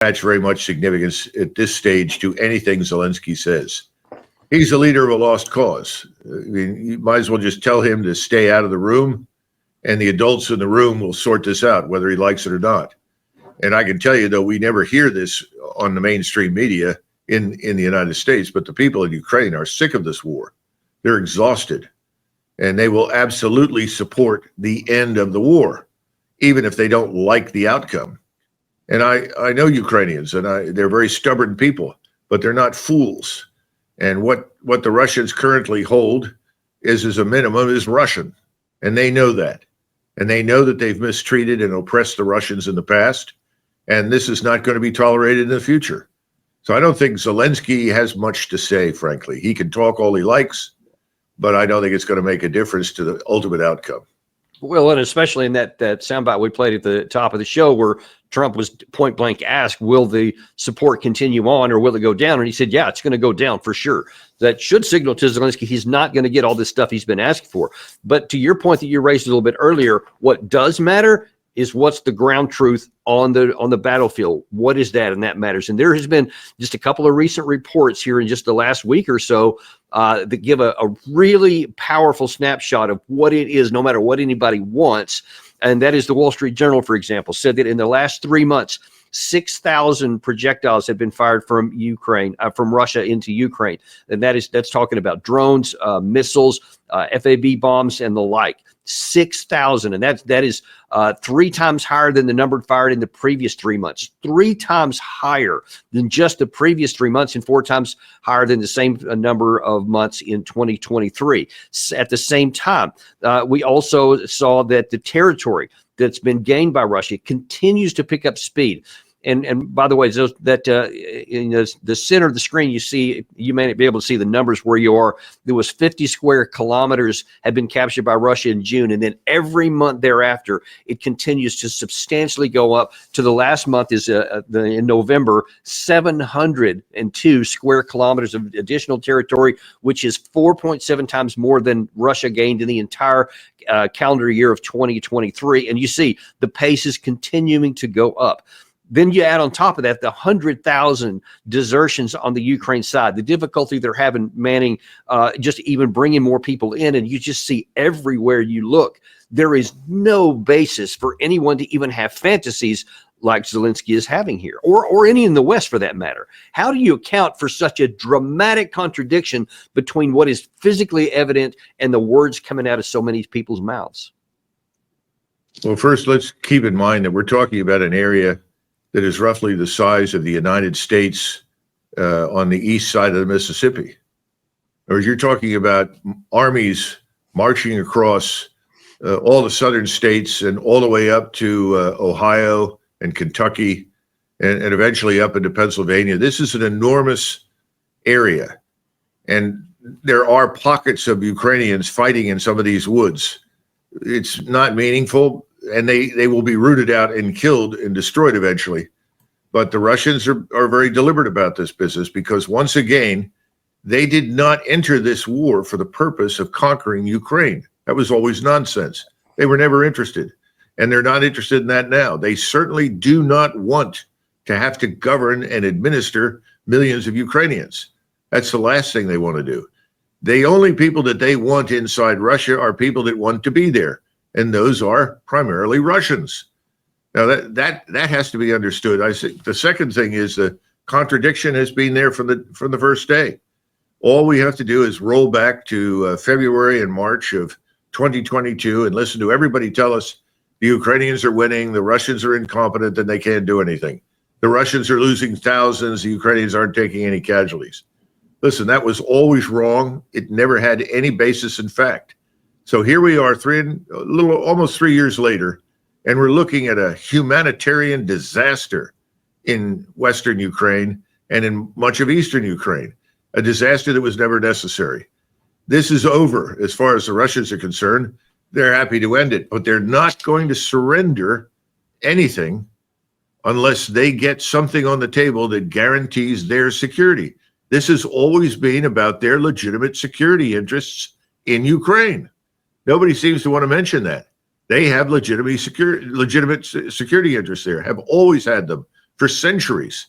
attach very much significance at this stage to anything Zelensky says. He's the leader of a lost cause. I mean, you might as well just tell him to stay out of the room, and the adults in the room will sort this out, whether he likes it or not. And I can tell you, though, we never hear this on the mainstream media in the United States, but the people in Ukraine are sick of this war. They're exhausted, and they will absolutely support the end of the war, even if they don't like the outcome. And I know Ukrainians, and they're very stubborn people, but they're not fools. And what the Russians currently hold is, as a minimum, is Russian. And they know that. And they know that they've mistreated and oppressed the Russians in the past. And this is not going to be tolerated in the future. So I don't think Zelensky has much to say, frankly. He can talk all he likes, but I don't think it's going to make a difference to the ultimate outcome. Well, and especially in that soundbite we played at the top of the show where Trump was point blank asked, will the support continue on or will it go down? And he said, yeah, it's going to go down for sure. That should signal to Zelensky he's not going to get all this stuff he's been asked for. But to your point that you raised a little bit earlier, what does matter is what's the ground truth on the battlefield. What is that? And that matters. And there has been just a couple of recent reports here in just the last week or so that give a really powerful snapshot of what it is, no matter what anybody wants. And that is the Wall Street Journal, for example, said that in the last 3 months, 6,000 projectiles have been fired from Ukraine, from Russia into Ukraine. And that's talking about drones, missiles, FAB bombs, and the like. 6,000, and that is 3 times higher than the number fired in the previous 3 months. 3 times higher than just the previous 3 months, and 4 times higher than the same number of months in 2023. At the same time, we also saw that the territory that's been gained by Russia continues to pick up speed. And by the way, in the center of the screen, you see, you may not be able to see the numbers where you are. There was 50 square kilometers had been captured by Russia in June. And then every month thereafter, it continues to substantially go up to the last month is in November, 702 square kilometers of additional territory, which is 4.7 times more than Russia gained in the entire calendar year of 2023. And you see the pace is continuing to go up. Then you add on top of that the 100,000 desertions on the Ukraine side, the difficulty they're having manning, just even bringing more people in. And you just see everywhere you look, there is no basis for anyone to even have fantasies like Zelensky is having here, or any in the West for that matter. How do you account for such a dramatic contradiction between what is physically evident and the words coming out of so many people's mouths? Well, first, let's keep in mind that we're talking about an area that is roughly the size of the United States on the east side of the Mississippi. Or you're talking about armies marching across all the southern states and all the way up to Ohio and Kentucky and eventually up into Pennsylvania. This is an enormous area. And there are pockets of Ukrainians fighting in some of these woods. It's not meaningful, and they will be rooted out and killed and destroyed eventually. But the Russians are very deliberate about this business because, once again, they did not enter this war for the purpose of conquering Ukraine. That was always nonsense. They were never interested, and they're not interested in that now. They certainly do not want to have to govern and administer millions of Ukrainians. That's the last thing they want to do. The only people that they want inside Russia are people that want to be there. And those are primarily Russians. Now that has to be understood. I think the second thing is the contradiction has been there from the first day. All we have to do is roll back to February and March of 2022 and listen to everybody tell us the Ukrainians are winning, the Russians are incompetent, and they can't do anything. The Russians are losing thousands, the Ukrainians aren't taking any casualties. Listen, that was always wrong. It never had any basis in fact. So here we are, almost 3 years later, and we're looking at a humanitarian disaster in Western Ukraine and in much of Eastern Ukraine, a disaster that was never necessary. This is over as far as the Russians are concerned. They're happy to end it, but they're not going to surrender anything unless they get something on the table that guarantees their security. This has always been about their legitimate security interests in Ukraine. Nobody seems to want to mention that. They have legitimate security interests there, have always had them for centuries.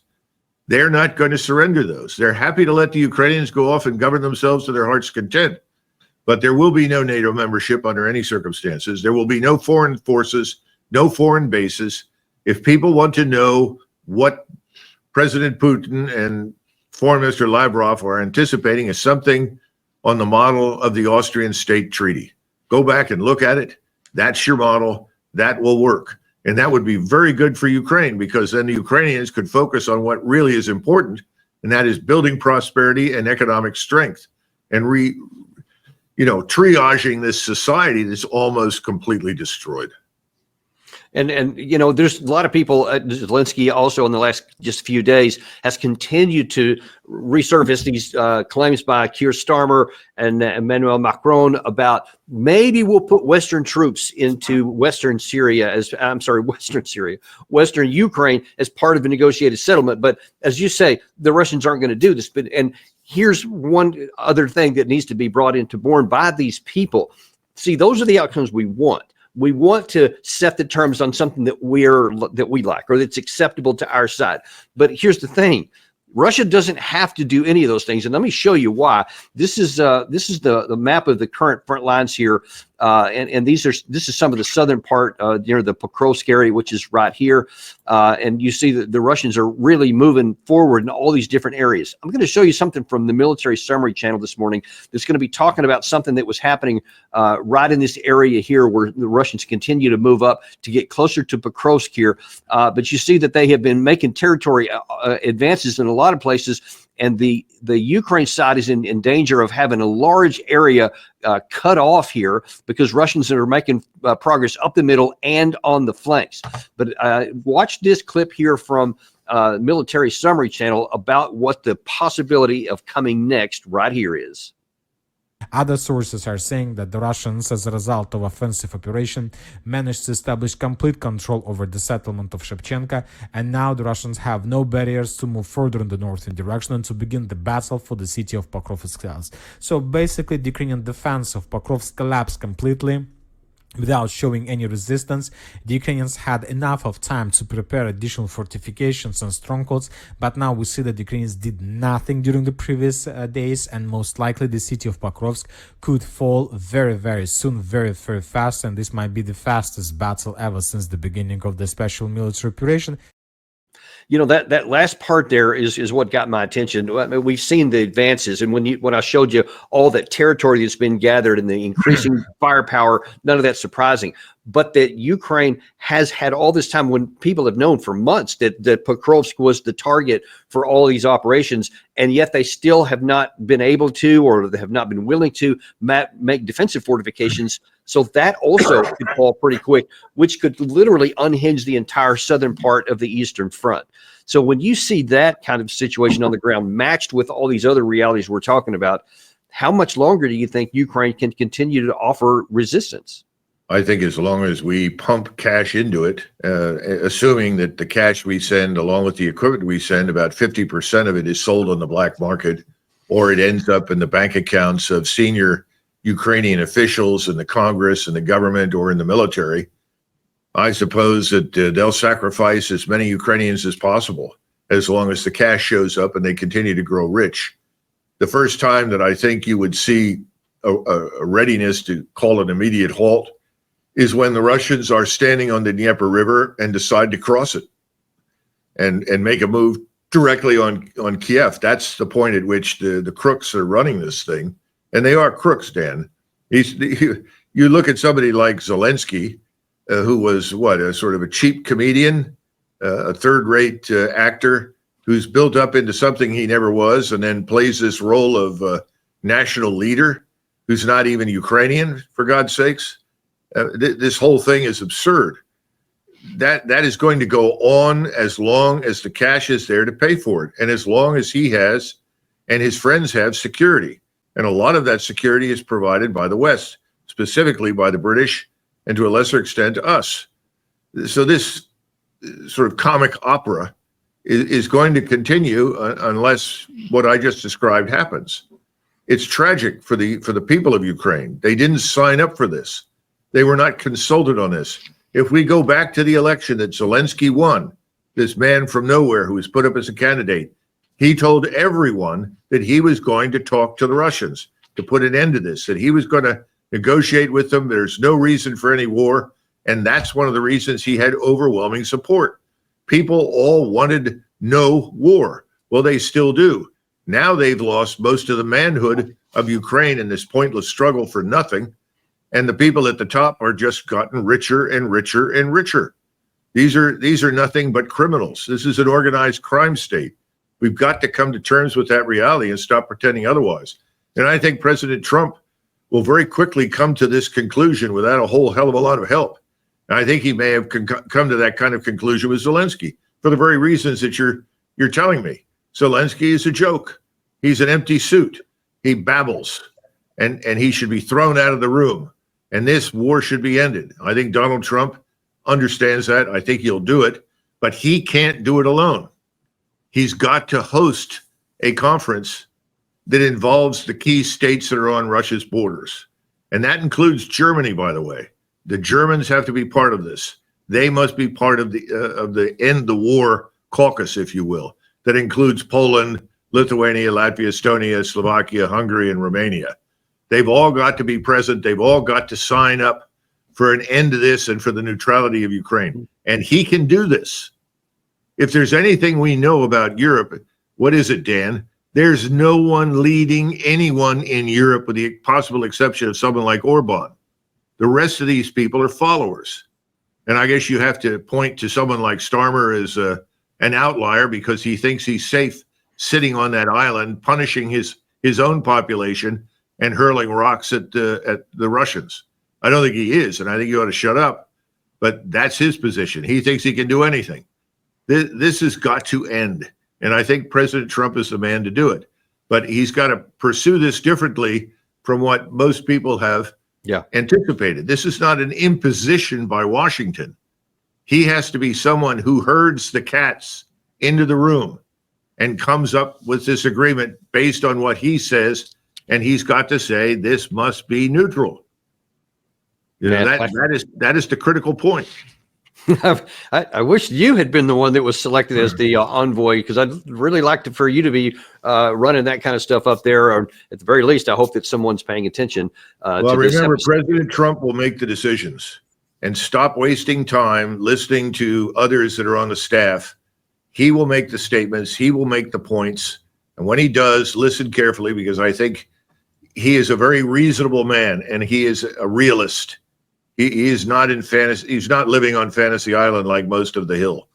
They're not going to surrender those. They're happy to let the Ukrainians go off and govern themselves to their heart's content. But there will be no NATO membership under any circumstances. There will be no foreign forces, no foreign bases. If people want to know what President Putin and Foreign Minister Lavrov are anticipating is something on the model of the Austrian state treaty. Go back and look at it. That's your model. That will work. And that would be very good for Ukraine, because then the Ukrainians could focus on what really is important, and that is building prosperity and economic strength and triaging this society that's almost completely destroyed. And there's a lot of people. Zelensky also in the last just few days has continued to resurface these claims by Keir Starmer and Emmanuel Macron about maybe we'll put Western troops into Western Ukraine as part of a negotiated settlement. But as you say, the Russians aren't going to do this. And here's one other thing that needs to be brought into borne by these people. See, those are the outcomes we want. We want to set the terms on something that we like or that's acceptable to our side. But here's the thing. Russia doesn't have to do any of those things. And let me show you why. This is the map of the current front lines here. And this is some of the southern part near the Pokrovsk area, which is right here. And you see that the Russians are really moving forward in all these different areas. I'm going to show you something from the Military Summary channel this morning that's going to be talking about something that was happening right in this area here where the Russians continue to move up to get closer to Pokrovsk here. But you see that they have been making territory advances in a lot of places. And the Ukraine side is in danger of having a large area cut off here because Russians are making progress up the middle and on the flanks. But watch this clip here from Military Summary channel about what the possibility of coming next right here is. Other sources are saying that the Russians, as a result of offensive operation, managed to establish complete control over the settlement of Shevchenka, and now the Russians have no barriers to move further in the northern direction and to begin the battle for the city of Pokrovsk. So basically, the Ukrainian defense of Pokrovsk collapsed completely. Without showing any resistance. The Ukrainians had enough of time to prepare additional fortifications and strongholds, but now we see that the Ukrainians did nothing during the previous days, and most likely the city of Pokrovsk could fall very, very soon, very, very fast, and this might be the fastest battle ever since the beginning of the special military operation. That last part there is what got my attention. I mean, we've seen the advances, and when I showed you all that territory that's been gathered and the increasing firepower, none of that's surprising. But that Ukraine has had all this time, when people have known for months that Pokrovsk was the target for all these operations, and yet they still have not been able to, or they have not been willing to make defensive fortifications. So that also could fall pretty quick, which could literally unhinge the entire southern part of the Eastern Front. So when you see that kind of situation on the ground matched with all these other realities we're talking about, how much longer do you think Ukraine can continue to offer resistance? I think as long as we pump cash into it, assuming that the cash we send, along with the equipment we send, about 50% of it is sold on the black market, or it ends up in the bank accounts of senior Ukrainian officials in the Congress and the government or in the military, I suppose that they'll sacrifice as many Ukrainians as possible as long as the cash shows up and they continue to grow rich. The first time that I think you would see a readiness to call an immediate halt is when the Russians are standing on the Dnieper River and decide to cross it and make a move directly on Kiev. That's the point at which the crooks are running this thing. And they are crooks, Dan. You look at somebody like Zelensky, who was a sort of a cheap comedian, a third-rate actor who's built up into something he never was, and then plays this role of national leader who's not even Ukrainian, for God's sakes. This whole thing is absurd. That is going to go on as long as the cash is there to pay for it, and as long as he has and his friends have security. And a lot of that security is provided by the West, specifically by the British, and to a lesser extent, us. So this sort of comic opera is going to continue unless what I just described happens. It's tragic for the people of Ukraine. They didn't sign up for this. They were not consulted on this. If we go back to the election that Zelensky won, this man from nowhere who was put up as a candidate, he told everyone that he was going to talk to the Russians to put an end to this, that he was going to negotiate with them. There's no reason for any war. And that's one of the reasons he had overwhelming support. People all wanted no war. Well, they still do. Now they've lost most of the manhood of Ukraine in this pointless struggle for nothing. And the people at the top are just gotten richer and richer and richer. These are nothing but criminals. This is an organized crime state. We've got to come to terms with that reality and stop pretending otherwise. And I think President Trump will very quickly come to this conclusion without a whole hell of a lot of help. And I think he may have come to that kind of conclusion with Zelensky for the very reasons that you're telling me. Zelensky is a joke. He's an empty suit. He babbles, and he should be thrown out of the room. And this war should be ended. I think Donald Trump understands that. I think he'll do it, but he can't do it alone. He's got to host a conference that involves the key states that are on Russia's borders. And that includes Germany, by the way. The Germans have to be part of this. They must be part of the end the war caucus, if you will. That includes Poland, Lithuania, Latvia, Estonia, Slovakia, Hungary, and Romania. They've all got to be present. They've all got to sign up for an end to this and for the neutrality of Ukraine. And he can do this. If there's anything we know about Europe, what is it, Dan? There's no one leading anyone in Europe with the possible exception of someone like Orban. The rest of these people are followers. And I guess you have to point to someone like Starmer as an outlier because he thinks he's safe sitting on that island, punishing his own population and hurling rocks at the Russians. I don't think he is, and I think you ought to shut up. But that's his position. He thinks he can do anything. This has got to end. And I think President Trump is the man to do it. But he's got to pursue this differently from what most people have anticipated. This is not an imposition by Washington. He has to be someone who herds the cats into the room and comes up with this agreement based on what he says. And he's got to say, this must be neutral. You know, that is the critical point. I wish you had been the one that was selected as the envoy, because I'd really like for you to be running that kind of stuff up there. Or at the very least, I hope that someone's paying attention. Well, remember, President Trump will make the decisions, and stop wasting time listening to others that are on the staff. He will make the statements. He will make the points. And when he does, listen carefully, because I think he is a very reasonable man, and he is a realist. He is not in fantasy. He's not living on Fantasy Island like most of the Hill.